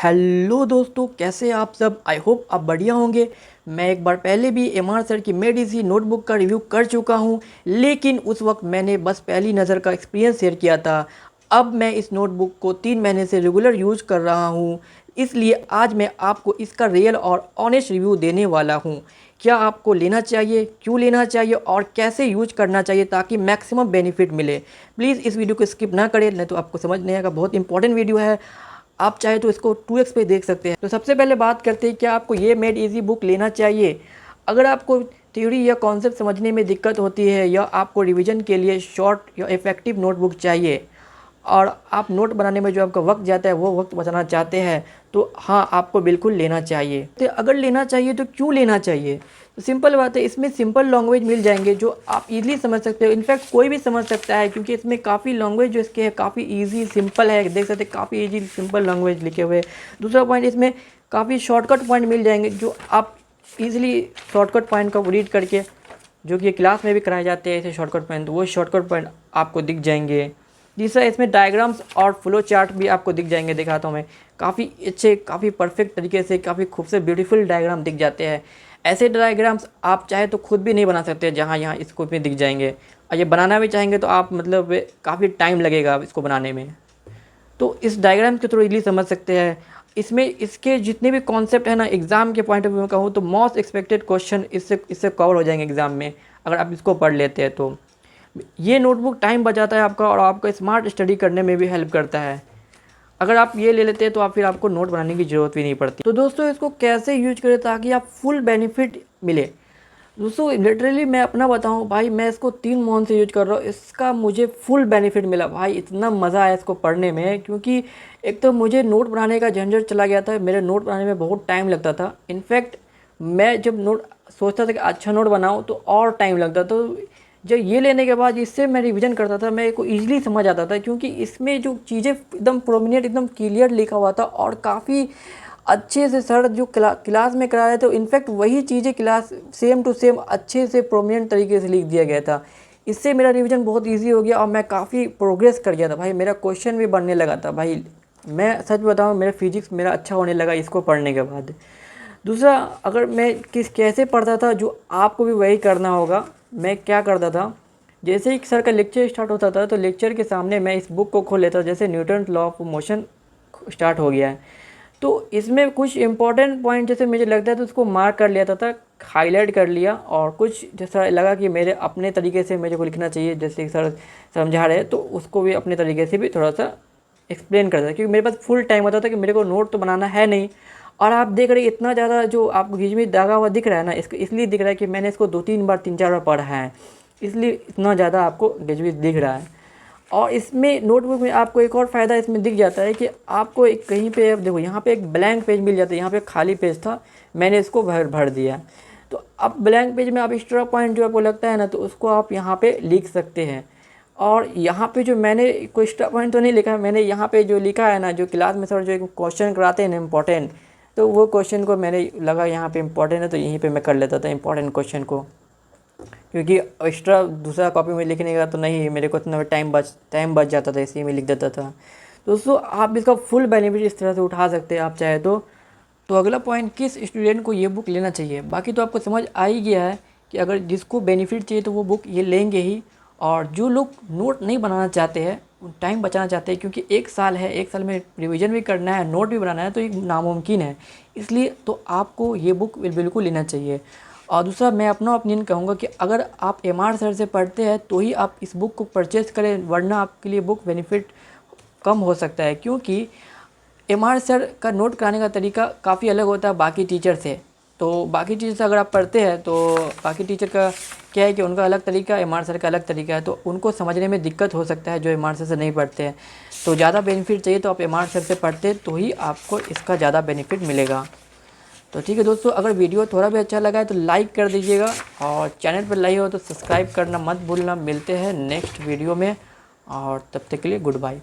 Hello दोस्तों, कैसे हैं आप सब। आई होप आप बढ़िया होंगे। मैं एक बार पहले भी एमआर सर की मेड इजी नोटबुक का रिव्यू कर चुका हूं, लेकिन उस वक्त मैंने बस पहली नज़र का एक्सपीरियंस शेयर किया था। अब मैं इस नोटबुक को 3 महीने से रेगुलर यूज़ कर रहा हूं, इसलिए आज मैं आपको इसका रियल और ऑनेस्ट रिव्यू देने वाला हूं। क्या आपको लेना चाहिए, क्यों लेना चाहिए और कैसे यूज करना चाहिए ताकि मैक्सिमम बेनिफिट मिले। प्लीज़ इस वीडियो को स्किप ना करें, नहीं तो आपको समझ नहीं आएगा। बहुत इंपॉर्टेंट वीडियो है, आप चाहे तो इसको 2x पे देख सकते हैं। तो सबसे पहले बात करते हैं, क्या आपको ये मेड इजी बुक लेना चाहिए। अगर आपको थ्योरी या कॉन्सेप्ट समझने में दिक्कत होती है, या आपको रिवीजन के लिए शॉर्ट या इफ़ेक्टिव नोटबुक चाहिए और आप नोट बनाने में जो आपका वक्त जाता है वो वक्त बचाना चाहते हैं, तो हाँ, आपको बिल्कुल लेना चाहिए। तो अगर लेना चाहिए तो क्यों लेना चाहिए। तो सिंपल बात है, इसमें सिंपल लैंग्वेज मिल जाएंगे जो आप इजीली समझ सकते हो। इनफैक्ट कोई भी समझ सकता है, क्योंकि इसमें काफ़ी लैंग्वेज जो इसके है काफ़ी इजी सिंपल है। देख सकते हैं काफ़ी इजी सिंपल लैंग्वेज लिखे हुए। दूसरा पॉइंट, इसमें काफ़ी शॉर्टकट पॉइंट मिल जाएंगे जो आप इजीली शॉर्टकट पॉइंट को रीड करके, जो कि क्लास में भी कराए जाते हैं ऐसे शॉर्टकट पॉइंट, तो वो शॉर्टकट पॉइंट आपको दिख जाएंगे। तीसरा, इसमें डायग्राम्स और फ्लो चार्ट भी आपको दिख जाएंगे। दिखाता हूँ मैं, काफ़ी अच्छे, काफ़ी परफेक्ट तरीके से, काफ़ी खूबसूरत ब्यूटीफुल डायग्राम दिख जाते हैं। ऐसे डायग्राम्स आप चाहे तो खुद भी नहीं बना सकते, जहाँ यहाँ इसको में दिख जाएंगे। और ये बनाना भी चाहेंगे तो आप मतलब काफ़ी टाइम लगेगा इसको बनाने में। तो इस डायग्राम के थ्रू इजीली समझ सकते हैं। इसमें इसके जितने भी कॉन्सेप्ट है ना, एग्ज़ाम के पॉइंट ऑफ व्यू में कहूँ तो मोस्ट एक्सपेक्टेड क्वेश्चन इससे कवर हो जाएंगे एग्ज़ाम में, अगर आप इसको पढ़ लेते हैं तो। ये नोटबुक टाइम बचाता है आपका और आपका स्मार्ट स्टडी करने में भी हेल्प करता है। अगर आप ये ले लेते हैं तो आप फिर आपको नोट बनाने की ज़रूरत भी नहीं पड़ती। तो दोस्तों, इसको कैसे यूज करें ताकि आप फुल बेनिफिट मिले। दोस्तों लिटरली मैं अपना बताऊं भाई, मैं इसको 3 मंथ से यूज कर रहा हूँ। इसका मुझे फुल बेनिफिट मिला भाई, इतना मज़ा आया इसको पढ़ने में। क्योंकि एक तो मुझे नोट बनाने का झंझट चला गया था, मेरे नोट बनाने में बहुत टाइम लगता था। इनफैक्ट मैं जब नोट सोचता था कि अच्छा नोट बनाऊँ तो और टाइम लगता। तो जब ये लेने के बाद इससे मैं रिवीजन करता था, मेरे को ईजिली समझ आता था, क्योंकि इसमें जो चीज़ें एकदम प्रोमिनेंट, एकदम क्लियर लिखा हुआ था और काफ़ी अच्छे से सर जो क्लास में करा रहे थे, इनफैक्ट वही चीज़ें क्लास सेम टू सेम अच्छे से प्रोमिनेंट तरीके से लिख दिया गया था। इससे मेरा रिवीजन बहुत इजी हो गया और मैं काफ़ी प्रोग्रेस कर गया था भाई। मेरा क्वेश्चन भी बढ़ने लगा था भाई। मैं सच बताऊँ, मेरा फिजिक्स मेरा अच्छा होने लगा इसको पढ़ने के बाद। दूसरा, अगर मैं कैसे पढ़ता था, जो आपको भी वही करना होगा। मैं क्या करता था, जैसे ही सर का लेक्चर स्टार्ट होता था तो लेक्चर के सामने मैं इस बुक को खोल लेता था। जैसे Newton law of motion start हो गया है, तो इसमें कुछ इंपॉर्टेंट पॉइंट जैसे मुझे लगता है तो उसको मार्क कर लिया था, हाईलाइट कर लिया। और कुछ जैसा लगा कि मेरे अपने तरीके से मेरे को लिखना चाहिए, जैसे सर समझा रहे तो उसको भी अपने तरीके से भी थोड़ा सा एक्सप्लेन करता था। क्योंकि मेरे पास फुल टाइम होता था कि मेरे को नोट तो बनाना है नहीं। और आप देख रहे हैं इतना ज़्यादा जो आपको बीच में दागा हुआ दिख रहा है ना, इसको इसलिए दिख रहा है कि मैंने इसको 2-3 बार 3-4 बार पढ़ा है, इसलिए इतना ज़्यादा आपको गेजविज दिख रहा है। और इसमें नोटबुक में आपको एक और फ़ायदा इसमें दिख जाता है कि आपको एक कहीं पे, अब देखो यहाँ पे एक ब्लैंक पेज मिल जाता है। यहाँ पे खाली पेज था, मैंने इसको भर दिया। तो अब ब्लैंक पेज में आप एक्स्ट्रा पॉइंट जो आपको लगता है ना, तो उसको आप यहाँ पे लिख सकते हैं। और यहाँ पे जो मैंने कोई एक्स्ट्रा पॉइंट तो नहीं लिखा है, मैंने यहाँ पे जो लिखा है ना, जो क्लास में सर जो क्वेश्चन कराते हैं ना इम्पॉर्टेंट, तो वो क्वेश्चन को मैंने लगा यहाँ पे इम्पॉर्टेंट है तो यहीं पे मैं कर लेता था इम्पॉर्टेंट क्वेश्चन को। क्योंकि एक्स्ट्रा दूसरा कॉपी में लिखने का तो नहीं, मेरे को इतना टाइम बच जाता था, इसी में लिख देता था। दोस्तों, आप इसका फुल बेनिफिट इस तरह से उठा सकते हैं आप चाहे तो अगला पॉइंट, किस स्टूडेंट को ये बुक लेना चाहिए। बाकी तो आपको समझ आ ही गया है कि अगर जिसको बेनिफिट चाहिए तो वो बुक ये लेंगे ही। और जो लोग नोट नहीं बनाना चाहते हैं, टाइम बचाना चाहते हैं, क्योंकि 1 साल है, 1 साल में रिवीजन भी करना है, नोट भी बनाना है, तो ये नामुमकिन है। इसलिए तो आपको ये बुक बिल्कुल लेना चाहिए। और दूसरा, मैं अपना ओपिनियन कहूँगा कि अगर आप एमआर सर से पढ़ते हैं तो ही आप इस बुक को परचेज़ करें, वरना आपके लिए बुक बेनिफिट कम हो सकता है। क्योंकि एमआर सर का नोट कराने का तरीका काफ़ी अलग होता है बाकी टीचर से। तो बाकी टीचर से अगर आप पढ़ते हैं तो बाकी टीचर का क्या है कि उनका अलग तरीका, एमआर सर का अलग तरीका है, तो उनको समझने में दिक्कत हो सकता है जो एमआर सर से नहीं पढ़ते हैं। तो ज़्यादा बेनिफिट चाहिए तो आप एमआर सर से पढ़ते तो ही आपको इसका ज़्यादा बेनिफिट मिलेगा। तो ठीक है दोस्तों, अगर वीडियो थोड़ा भी अच्छा लगा है तो लाइक कर दीजिएगा, और चैनल पर नए हो तो सब्सक्राइब करना मत भूलना। मिलते हैं नेक्स्ट वीडियो में, और तब तक के लिए गुड बाय।